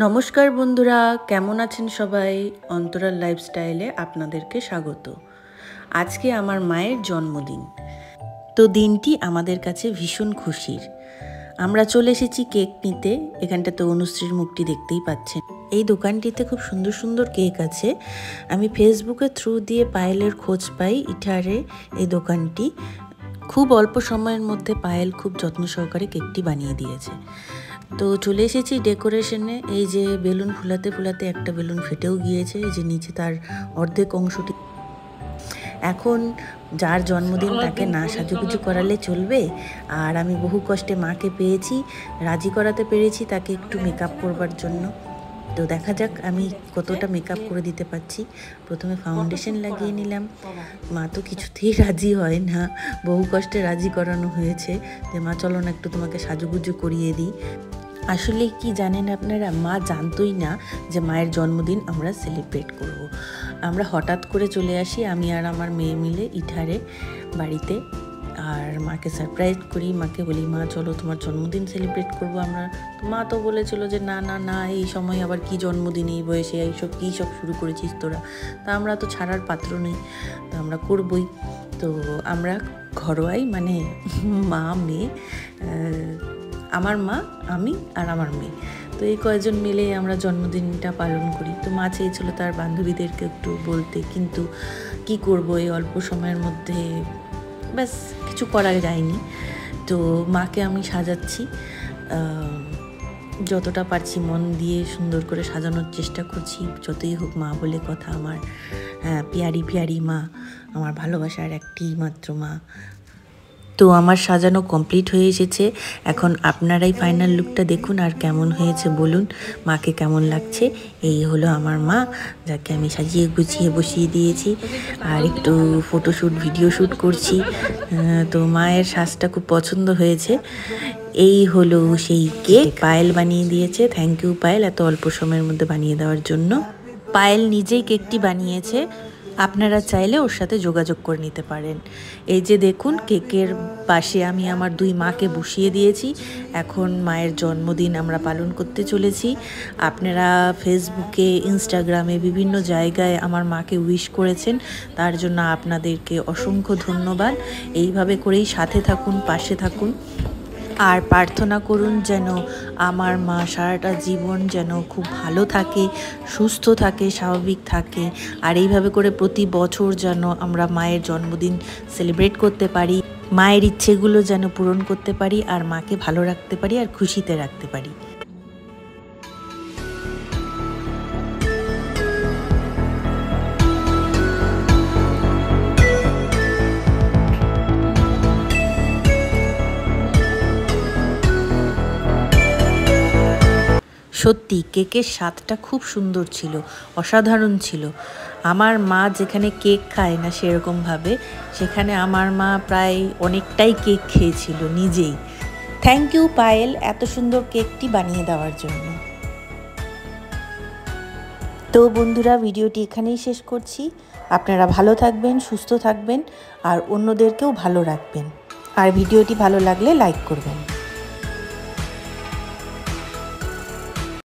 নমস্কার বন্ধুরা, কেমন আছেন সবাই? অন্তরাল লাইফস্টাইলে আপনাদেরকে স্বাগত। আজকে আমার মায়ের জন্মদিন, তো দিনটি আমাদের কাছে ভীষণ খুশির। আমরা চলে এসেছি কেক নিতে। এখানটাতে অনুশ্রীর মুখটি দেখতেই পাচ্ছেন। এই দোকানটিতে খুব সুন্দর সুন্দর কেক আছে। আমি ফেসবুকের থ্রু দিয়ে পায়েলের খোঁজ পাই ইটারে এই দোকানটি। খুব অল্প সময়ের মধ্যে পায়েল খুব যত্ন সহকারে কেকটি বানিয়ে দিয়েছে। তো চলে এসেছি ডেকোরেশনে। এই যে বেলুন ফুলাতে ফুলাতে একটা বেলুন ফেটেও গিয়েছে, এই যে নিচে তার অর্ধেক অংশটি। এখন যার জন্মদিন তাকে না সাজুগুজু করালে চলবে। আর আমি বহু কষ্টে মাকে পেয়েছি, রাজি করাতে পেরেছি তাকে একটু মেকআপ করবার জন্য। তো দেখা যাক আমি কতটা মেকআপ করে দিতে পারছি। প্রথমে ফাউন্ডেশন লাগিয়ে নিলাম। মা তো কিছুতেই রাজি হয় না, বহু কষ্টে রাজি করানো হয়েছে যে মা চলো না একটু তোমাকে সাজুগুজু করিয়ে দিই। আসলে কি জানেন আপনারা, মা জানতোই না যে মায়ের জন্মদিন আমরা সেলিব্রেট করব। আমরা হঠাৎ করে চলে আসি, আমি আর আমার মেয়ে মিলে ইটারে বাড়িতে, আর মাকে সারপ্রাইজ করি। মাকে বলি মা চলো তোমার জন্মদিন সেলিব্রেট করব আমরা। তো মা তো বলেছিল যে না না না, এই সময় আবার কি জন্মদিন, এই বয়সে এইসব কী সব শুরু করেছিস তোরা। তা আমরা তো ছাড়ার পাত্র নেই, তো আমরা করবই। তো আমরা ঘরোয়াই মানে মা মেয়ে, আমার মা, আমি আর আমার মেয়ে, তো এই কয়েকজন মিলে আমরা জন্মদিনটা পালন করি। তো মা চেয়েছিল তার বান্ধবীদেরকে একটু বলতে, কিন্তু কি করব এই অল্প সময়ের মধ্যে, ব্যাস কিছু করা যায়নি। তো মাকে আমি সাজাচ্ছি, যতটা পারছি মন দিয়ে সুন্দর করে সাজানোর চেষ্টা করছি। যতই হোক মা বলে কথা, আমার পিয়ারি পিয়ারি মা, আমার ভালোবাসার একটি মাত্র মা। তো আমার সাজানো কমপ্লিট হয়ে এসেছে। এখন আপনারাই ফাইনাল লুকটা দেখুন আর কেমন হয়েছে বলুন, মাকে কেমন লাগছে। এই হলো আমার মা, যাকে আমি সাজিয়ে গুছিয়ে বসিয়ে দিয়েছি, আর একটু ফটোশ্যুট ভিডিও শ্যুট করছি। তো মায়ের সাজটা খুব পছন্দ হয়েছে। এই হলো সেই কেক, পায়েল বানিয়ে দিয়েছে। থ্যাংক ইউ পায়েল, এত অল্প সময়ের মধ্যে বানিয়ে দেওয়ার জন্য। পায়েল নিজেই কেকটি বানিয়েছে, আপনারা চাইলে ওর সাথে যোগাযোগ করে নিতে পারেন। এই যে দেখুন, কেকের পাশে আমি আমার দুই মাকে বসিয়ে দিয়েছি। এখন মায়ের জন্মদিন আমরা পালন করতে চলেছি। আপনারা ফেসবুকে, ইনস্টাগ্রামে, বিভিন্ন জায়গায় আমার মাকে উইশ করেছেন, তার জন্য আপনাদেরকে অসংখ্য ধন্যবাদ। এইভাবে করেই সাথে থাকুন, পাশে থাকুন, আর প্রার্থনা করুন যেন আমার মা সারাটা জীবন যেন খুব ভালো থাকে, সুস্থ থাকে, স্বাভাবিক থাকে। আর এইভাবে করে প্রতি বছর যেন আমরা মায়ের জন্মদিন সেলিব্রেট করতে পারি, মায়ের ইচ্ছেগুলো যেন পূরণ করতে পারি, আর মাকে ভালো রাখতে পারি, আর খুশিতে রাখতে পারি। সত্যি কেকের স্বাদটা খুব সুন্দর ছিল, অসাধারণ ছিল। আমার মা যেখানে কেক খায় না সেরকমভাবে, সেখানে আমার মা প্রায় অনেকটাই কেক খেয়েছিল নিজেই। থ্যাংক ইউ পায়েল এত সুন্দর কেকটি বানিয়ে দেওয়ার জন্য। তো বন্ধুরা, ভিডিওটি এখানেই শেষ করছি। আপনারা ভালো থাকবেন, সুস্থ থাকবেন, আর অন্যদেরকেও ভালো রাখবেন। আর ভিডিওটি ভালো লাগলে লাইক করবেন।